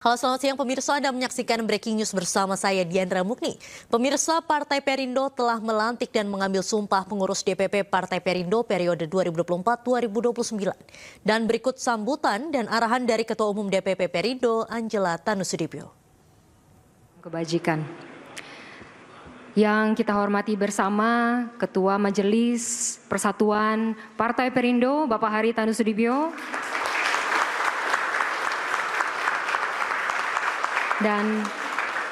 Halo, selamat siang pemirsa, Anda menyaksikan Breaking News bersama saya Diandra Mukni. Pemirsa, Partai Perindo telah melantik dan mengambil sumpah pengurus DPP Partai Perindo periode 2024-2029. Dan berikut sambutan dan arahan dari Ketua Umum DPP Perindo, Angela Tanusudibyo. Kebajikan. Yang kita hormati bersama Ketua Majelis Persatuan Partai Perindo, Bapak Hari Tanusudibyo. Dan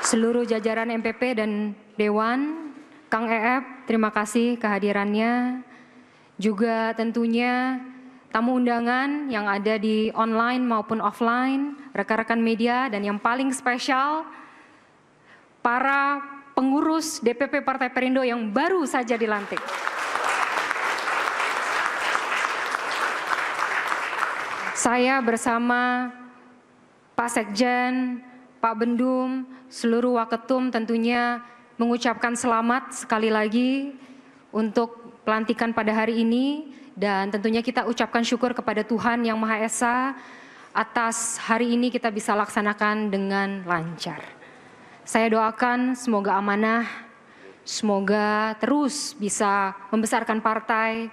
seluruh jajaran MPP dan Dewan, Kang EF, terima kasih kehadirannya. Juga tentunya tamu undangan yang ada di online maupun offline, rekan-rekan media, dan yang paling spesial, para pengurus DPP Partai Perindo yang baru saja dilantik. Saya bersama Pak Sekjen, Pak Bendum, seluruh Waketum tentunya mengucapkan selamat sekali lagi untuk pelantikan pada hari ini, dan tentunya kita ucapkan syukur kepada Tuhan Yang Maha Esa atas hari ini kita bisa laksanakan dengan lancar. Saya doakan semoga amanah, semoga terus bisa membesarkan partai,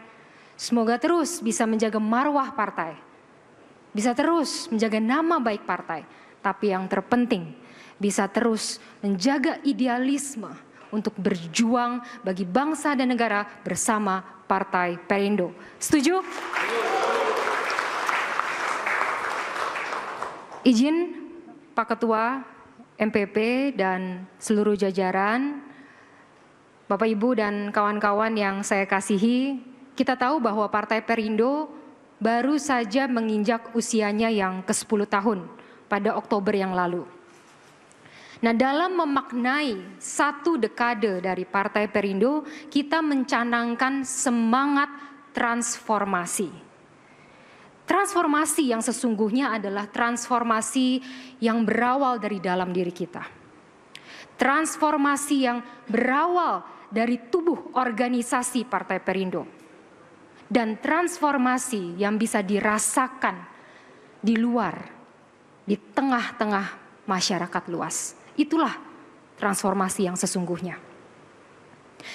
semoga terus bisa menjaga marwah partai, bisa terus menjaga nama baik partai. Tapi yang terpenting, bisa terus menjaga idealisme untuk berjuang bagi bangsa dan negara bersama Partai Perindo. Setuju? Izin Pak Ketua MPP dan seluruh jajaran, Bapak Ibu dan kawan-kawan yang saya kasihi, kita tahu bahwa Partai Perindo baru saja menginjak usianya yang ke-10 tahun. Pada Oktober yang lalu. Nah, dalam memaknai satu dekade dari Partai Perindo, kita mencanangkan semangat transformasi. Transformasi yang sesungguhnya adalah transformasi yang berawal dari dalam diri kita. Transformasi yang berawal dari tubuh organisasi Partai Perindo. Dan transformasi yang bisa dirasakan di luar, di tengah-tengah masyarakat luas. Itulah transformasi yang sesungguhnya.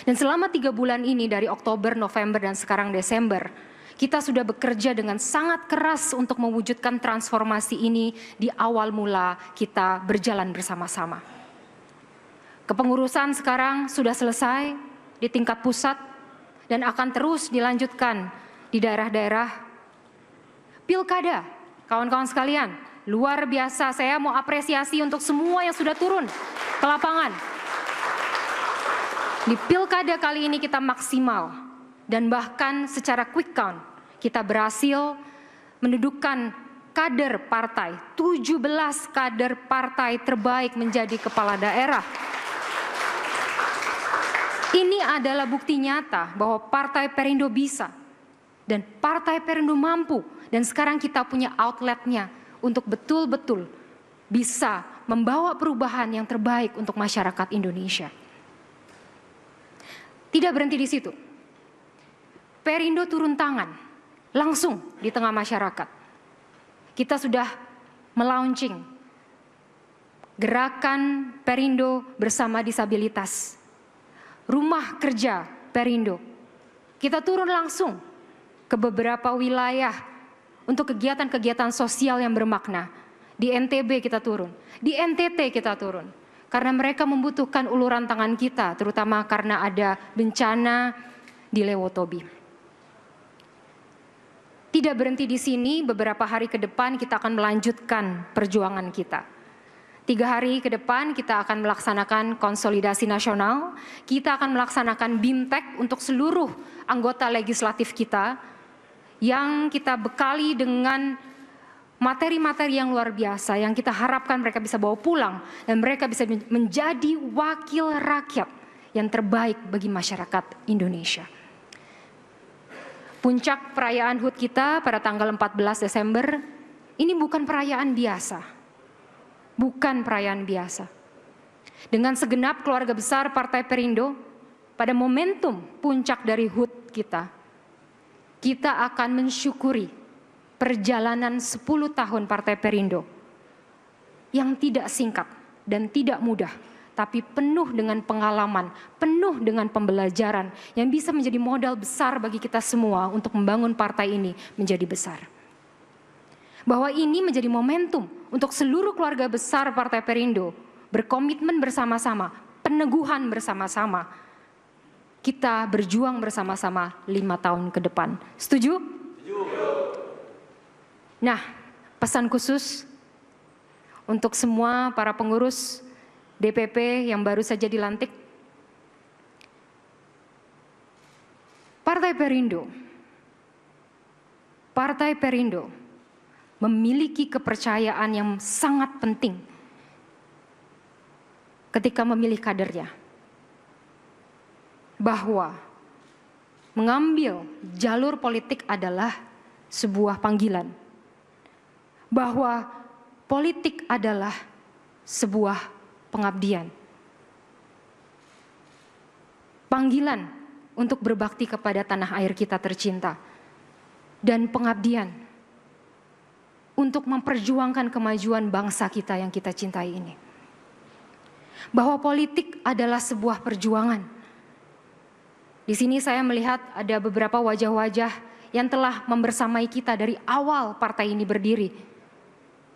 Dan selama 3 bulan ini dari Oktober, November, dan sekarang Desember, kita sudah bekerja dengan sangat keras untuk mewujudkan transformasi ini di awal mula kita berjalan bersama-sama. Kepengurusan sekarang sudah selesai di tingkat pusat dan akan terus dilanjutkan di daerah-daerah. Pilkada, kawan-kawan sekalian, luar biasa, saya mau apresiasi untuk semua yang sudah turun ke lapangan. Di pilkada kali ini kita maksimal dan bahkan secara quick count kita berhasil mendudukkan kader partai, 17 kader partai terbaik menjadi kepala daerah. Ini adalah bukti nyata bahwa Partai Perindo bisa dan Partai Perindo mampu, dan sekarang kita punya outletnya untuk betul-betul bisa membawa perubahan yang terbaik untuk masyarakat Indonesia. Tidak berhenti di situ. Perindo turun tangan langsung di tengah masyarakat. Kita sudah melaunching gerakan Perindo bersama disabilitas. Rumah kerja Perindo. Kita turun langsung ke beberapa wilayah untuk kegiatan-kegiatan sosial yang bermakna. Di NTB kita turun, di NTT kita turun. Karena mereka membutuhkan uluran tangan kita, terutama karena ada bencana di Lewotobi. Tidak berhenti di sini, beberapa hari ke depan kita akan melanjutkan perjuangan kita. 3 hari ke depan kita akan melaksanakan konsolidasi nasional, kita akan melaksanakan BIMTEK untuk seluruh anggota legislatif kita, yang kita bekali dengan materi-materi yang luar biasa yang kita harapkan mereka bisa bawa pulang dan mereka bisa menjadi wakil rakyat yang terbaik bagi masyarakat Indonesia. Puncak perayaan HUT kita pada tanggal 14 Desember ini bukan perayaan biasa. Bukan perayaan biasa. Dengan segenap keluarga besar Partai Perindo, pada momentum puncak dari HUT kita akan mensyukuri perjalanan 10 tahun Partai Perindo yang tidak singkat dan tidak mudah, tapi penuh dengan pengalaman, penuh dengan pembelajaran yang bisa menjadi modal besar bagi kita semua untuk membangun partai ini menjadi besar. Bahwa ini menjadi momentum untuk seluruh keluarga besar Partai Perindo berkomitmen bersama-sama, peneguhan bersama-sama. Kita berjuang bersama-sama 5 tahun ke depan. Setuju? Setuju. Nah, pesan khusus untuk semua para pengurus DPP yang baru saja dilantik. Partai Perindo memiliki kepercayaan yang sangat penting ketika memilih kadernya. Bahwa mengambil jalur politik adalah sebuah panggilan. Bahwa politik adalah sebuah pengabdian. Panggilan untuk berbakti kepada tanah air kita tercinta. Dan pengabdian untuk memperjuangkan kemajuan bangsa kita yang kita cintai ini. Bahwa politik adalah sebuah perjuangan. Di sini saya melihat ada beberapa wajah-wajah yang telah membersamai kita dari awal partai ini berdiri.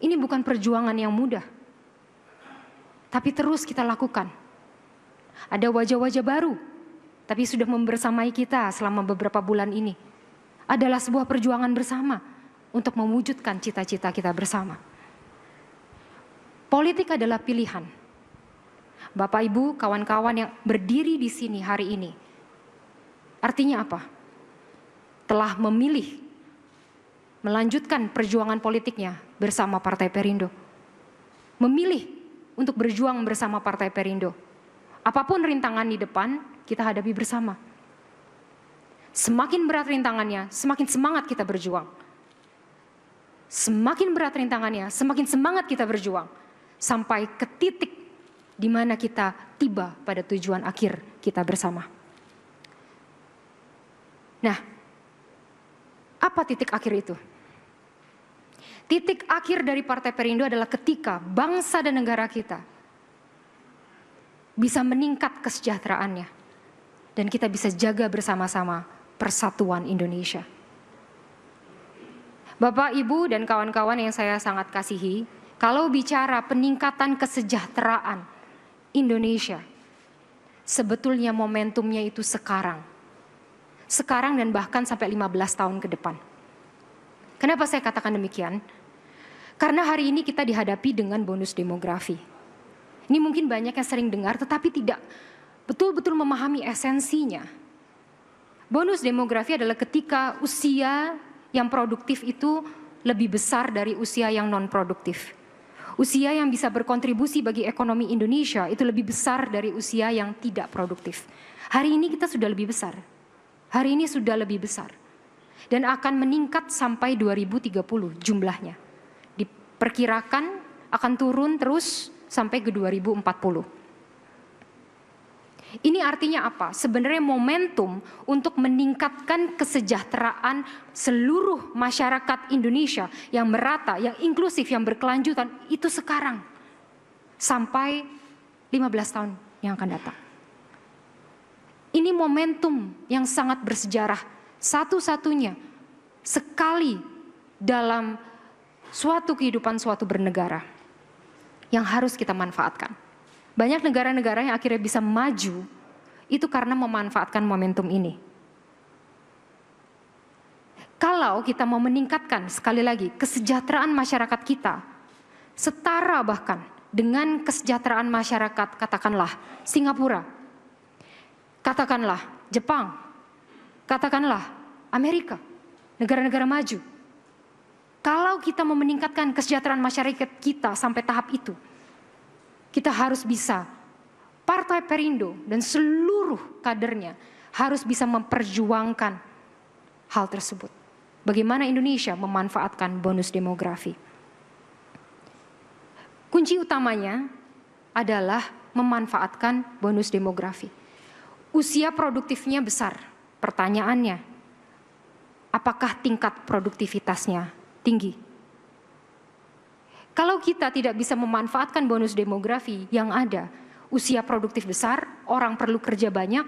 Ini bukan perjuangan yang mudah, tapi terus kita lakukan. Ada wajah-wajah baru, tapi sudah membersamai kita selama beberapa bulan ini. Adalah sebuah perjuangan bersama untuk mewujudkan cita-cita kita bersama. Politik adalah pilihan. Bapak, Ibu, kawan-kawan yang berdiri di sini hari ini, artinya apa? Telah memilih melanjutkan perjuangan politiknya bersama Partai Perindo. Memilih untuk berjuang bersama Partai Perindo. Apapun rintangan di depan, kita hadapi bersama. Semakin berat rintangannya, semakin semangat kita berjuang. Semakin berat rintangannya, semakin semangat kita berjuang. Sampai ke titik di mana kita tiba pada tujuan akhir kita bersama. Nah, apa titik akhir itu? Titik akhir dari Partai Perindo adalah ketika bangsa dan negara kita bisa meningkat kesejahteraannya dan kita bisa jaga bersama-sama persatuan Indonesia. Bapak, Ibu, dan kawan-kawan yang saya sangat kasihi, kalau bicara peningkatan kesejahteraan Indonesia, sebetulnya momentumnya itu sekarang. Sekarang dan bahkan sampai 15 tahun ke depan. Kenapa saya katakan demikian? Karena hari ini kita dihadapi dengan bonus demografi. Ini mungkin banyak yang sering dengar tetapi tidak betul-betul memahami esensinya. Bonus demografi adalah ketika usia yang produktif itu lebih besar dari usia yang non-produktif. Usia yang bisa berkontribusi bagi ekonomi Indonesia itu lebih besar dari usia yang tidak produktif. Hari ini kita sudah lebih besar. Hari ini sudah lebih besar. Dan akan meningkat sampai 2030 jumlahnya. Diperkirakan akan turun terus sampai ke 2040. Ini artinya apa? Sebenarnya momentum untuk meningkatkan kesejahteraan seluruh masyarakat Indonesia yang merata, yang inklusif, yang berkelanjutan itu sekarang. Sampai 15 tahun yang akan datang. Ini momentum yang sangat bersejarah. Satu-satunya sekali dalam suatu kehidupan suatu bernegara yang harus kita manfaatkan. Banyak negara-negara yang akhirnya bisa maju itu karena memanfaatkan momentum ini. Kalau kita mau meningkatkan sekali lagi kesejahteraan masyarakat kita, setara bahkan dengan kesejahteraan masyarakat katakanlah Singapura, katakanlah Jepang, katakanlah Amerika, negara-negara maju. Kalau kita mau meningkatkan kesejahteraan masyarakat kita sampai tahap itu, kita harus bisa, Partai Perindo dan seluruh kadernya harus bisa memperjuangkan hal tersebut. Bagaimana Indonesia memanfaatkan bonus demografi. Kunci utamanya adalah memanfaatkan bonus demografi. Usia produktifnya besar. Pertanyaannya, apakah tingkat produktivitasnya tinggi? Kalau kita tidak bisa memanfaatkan bonus demografi yang ada, usia produktif besar, orang perlu kerja banyak,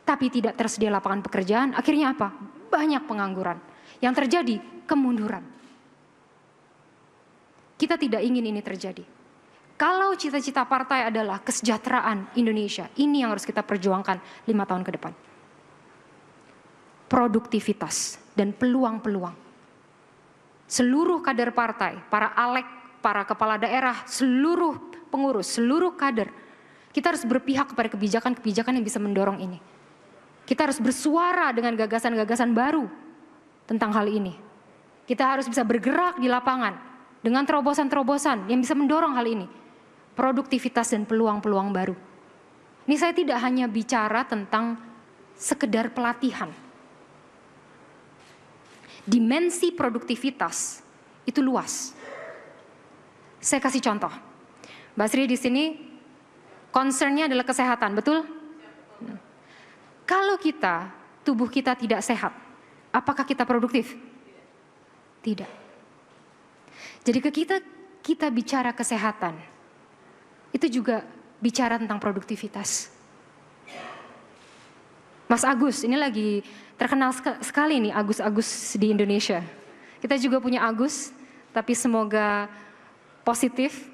tapi tidak tersedia lapangan pekerjaan, akhirnya apa? Banyak pengangguran. Yang terjadi, kemunduran. Kita tidak ingin ini terjadi. Kalau cita-cita partai adalah kesejahteraan Indonesia, ini yang harus kita perjuangkan 5 tahun ke depan. Produktivitas dan peluang-peluang. Seluruh kader partai, para alek, para kepala daerah, seluruh pengurus, seluruh kader, kita harus berpihak kepada kebijakan-kebijakan yang bisa mendorong ini. Kita harus bersuara dengan gagasan-gagasan baru tentang hal ini. Kita harus bisa bergerak di lapangan dengan terobosan-terobosan yang bisa mendorong hal ini. Produktivitas dan peluang-peluang baru. Ini saya tidak hanya bicara tentang sekedar pelatihan. Dimensi produktivitas itu luas. Saya kasih contoh. Mbak Sri di sini concernnya adalah kesehatan, betul? Kalau tubuh kita tidak sehat, apakah kita produktif? Tidak. Jadi kita bicara kesehatan, itu juga bicara tentang produktivitas. Mas Agus, ini lagi terkenal sekali nih Agus-Agus di Indonesia. Kita juga punya Agus, tapi semoga positif.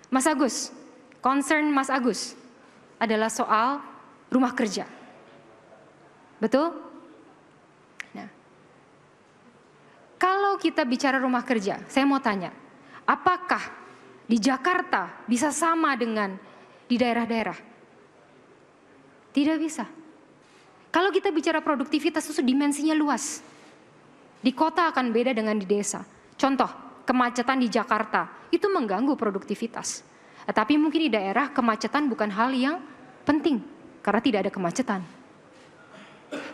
Mas Agus, concern Mas Agus adalah soal rumah kerja. Betul? Nah, kalau kita bicara rumah kerja, saya mau tanya, apakah di Jakarta bisa sama dengan di daerah-daerah? Tidak bisa. Kalau kita bicara produktivitas itu dimensinya luas. Di kota akan beda dengan di desa. Contoh, kemacetan di Jakarta itu mengganggu produktivitas. Tapi mungkin di daerah kemacetan bukan hal yang penting karena tidak ada kemacetan.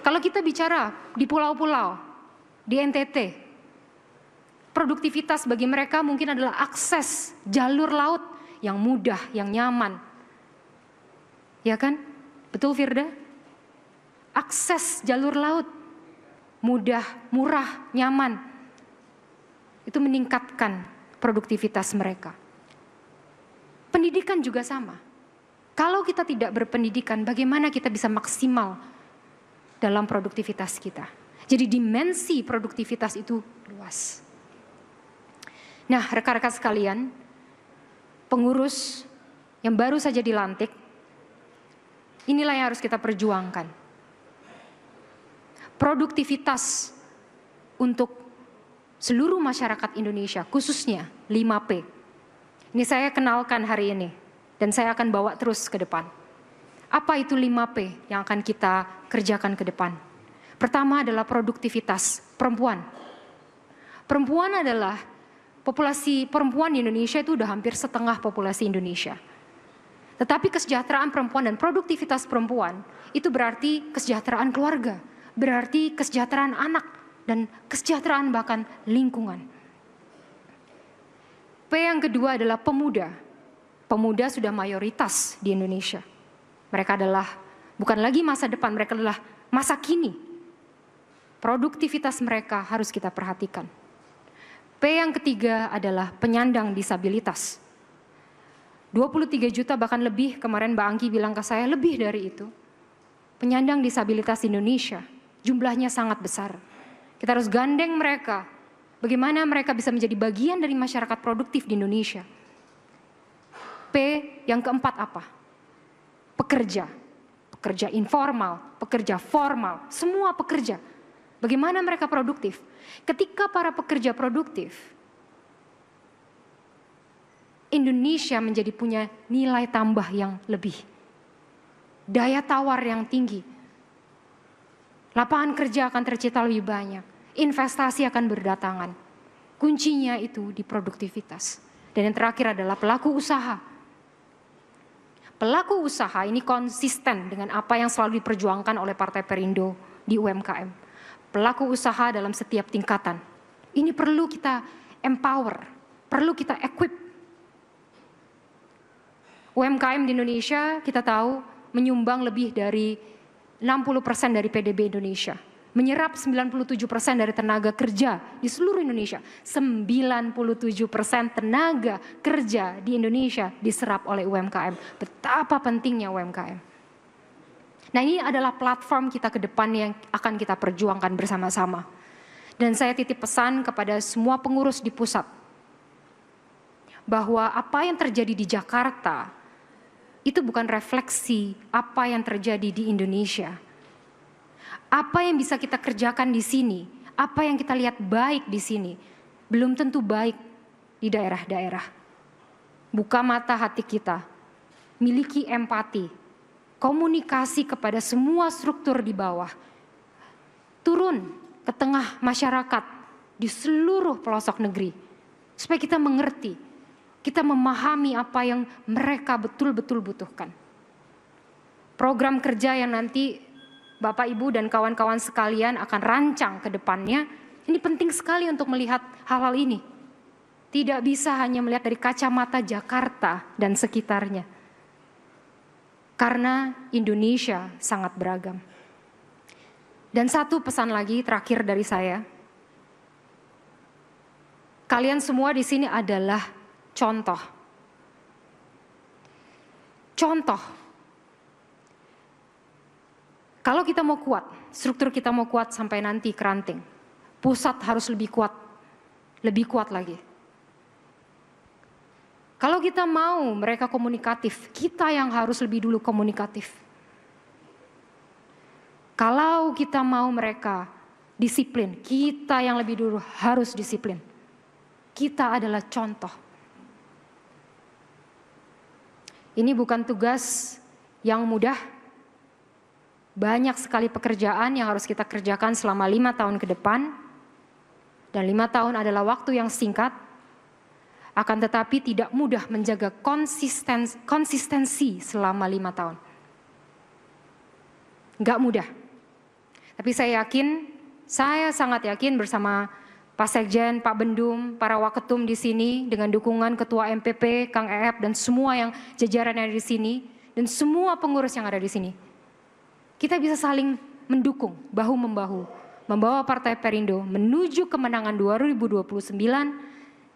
Kalau kita bicara di pulau-pulau, di NTT, produktivitas bagi mereka mungkin adalah akses jalur laut yang mudah, yang nyaman. Ya kan? Betul Firda? Akses jalur laut mudah, murah, nyaman. Itu meningkatkan produktivitas mereka. Pendidikan juga sama. Kalau kita tidak berpendidikan, bagaimana kita bisa maksimal dalam produktivitas kita? Jadi dimensi produktivitas itu luas. Nah, rekan-rekan sekalian, pengurus yang baru saja dilantik, inilah yang harus kita perjuangkan. Produktivitas untuk seluruh masyarakat Indonesia, khususnya 5P. Ini saya kenalkan hari ini, dan saya akan bawa terus ke depan. Apa itu 5P yang akan kita kerjakan ke depan? Pertama adalah produktivitas perempuan. Perempuan adalah populasi perempuan di Indonesia itu udah hampir setengah populasi Indonesia. Tetapi kesejahteraan perempuan dan produktivitas perempuan itu berarti kesejahteraan keluarga, berarti kesejahteraan anak, dan kesejahteraan bahkan lingkungan. P yang kedua adalah pemuda. Pemuda sudah mayoritas di Indonesia. Mereka adalah bukan lagi masa depan, mereka adalah masa kini. Produktivitas mereka harus kita perhatikan. P yang ketiga adalah penyandang disabilitas. 23 juta bahkan lebih, kemarin Mbak Angki bilang ke saya lebih dari itu. Penyandang disabilitas Indonesia, jumlahnya sangat besar. Kita harus gandeng mereka, bagaimana mereka bisa menjadi bagian dari masyarakat produktif di Indonesia. P yang keempat apa? Pekerja. Pekerja informal, pekerja formal, semua pekerja. Bagaimana mereka produktif? Ketika para pekerja produktif, Indonesia menjadi punya nilai tambah yang lebih. Daya tawar yang tinggi. Lapangan kerja akan tercipta lebih banyak. Investasi akan berdatangan. Kuncinya itu di produktivitas. Dan yang terakhir adalah pelaku usaha. Pelaku usaha ini konsisten dengan apa yang selalu diperjuangkan oleh Partai Perindo di UMKM. Pelaku usaha dalam setiap tingkatan. Ini perlu kita empower, perlu kita equip. UMKM di Indonesia kita tahu menyumbang lebih dari 60% dari PDB Indonesia. menyerap 97% dari tenaga kerja di seluruh Indonesia. 97% tenaga kerja di Indonesia diserap oleh UMKM. Betapa pentingnya UMKM. Nah, ini adalah platform kita ke depan yang akan kita perjuangkan bersama-sama. Dan saya titip pesan kepada semua pengurus di pusat, bahwa apa yang terjadi di Jakarta itu bukan refleksi apa yang terjadi di Indonesia. Apa yang bisa kita kerjakan di sini, apa yang kita lihat baik di sini, belum tentu baik di daerah-daerah. Buka mata hati kita, miliki empati, komunikasi kepada semua struktur di bawah, turun ke tengah masyarakat di seluruh pelosok negeri, supaya kita mengerti, kita memahami apa yang mereka betul-betul butuhkan. Program kerja yang nanti Bapak, Ibu, dan kawan-kawan sekalian akan rancang ke depannya, ini penting sekali untuk melihat hal-hal ini. Tidak bisa hanya melihat dari kacamata Jakarta dan sekitarnya. Karena Indonesia sangat beragam. Dan satu pesan lagi terakhir dari saya. Kalian semua di sini adalah contoh. Contoh. Kalau kita mau kuat, struktur kita mau kuat sampai nanti ke ranting, pusat harus lebih kuat lagi. Kalau kita mau mereka komunikatif, kita yang harus lebih dulu komunikatif. Kalau kita mau mereka disiplin, kita yang lebih dulu harus disiplin. Kita adalah contoh. Ini bukan tugas yang mudah. Banyak sekali pekerjaan yang harus kita kerjakan selama 5 tahun ke depan. Dan 5 tahun adalah waktu yang singkat. Akan tetapi tidak mudah menjaga konsistensi selama 5 tahun. Enggak mudah. Tapi saya sangat yakin bersama Pak Sekjen, Pak Bendum, para waketum di sini, dengan dukungan Ketua MPP, Kang Eep, dan semua yang jajaran yang ada di sini, dan semua pengurus yang ada di sini. Kita bisa saling mendukung, bahu-membahu, membawa Partai Perindo menuju kemenangan 2029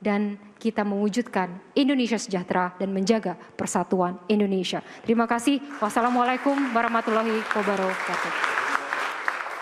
dan kita mewujudkan Indonesia sejahtera dan menjaga persatuan Indonesia. Terima kasih. Wassalamualaikum warahmatullahi wabarakatuh.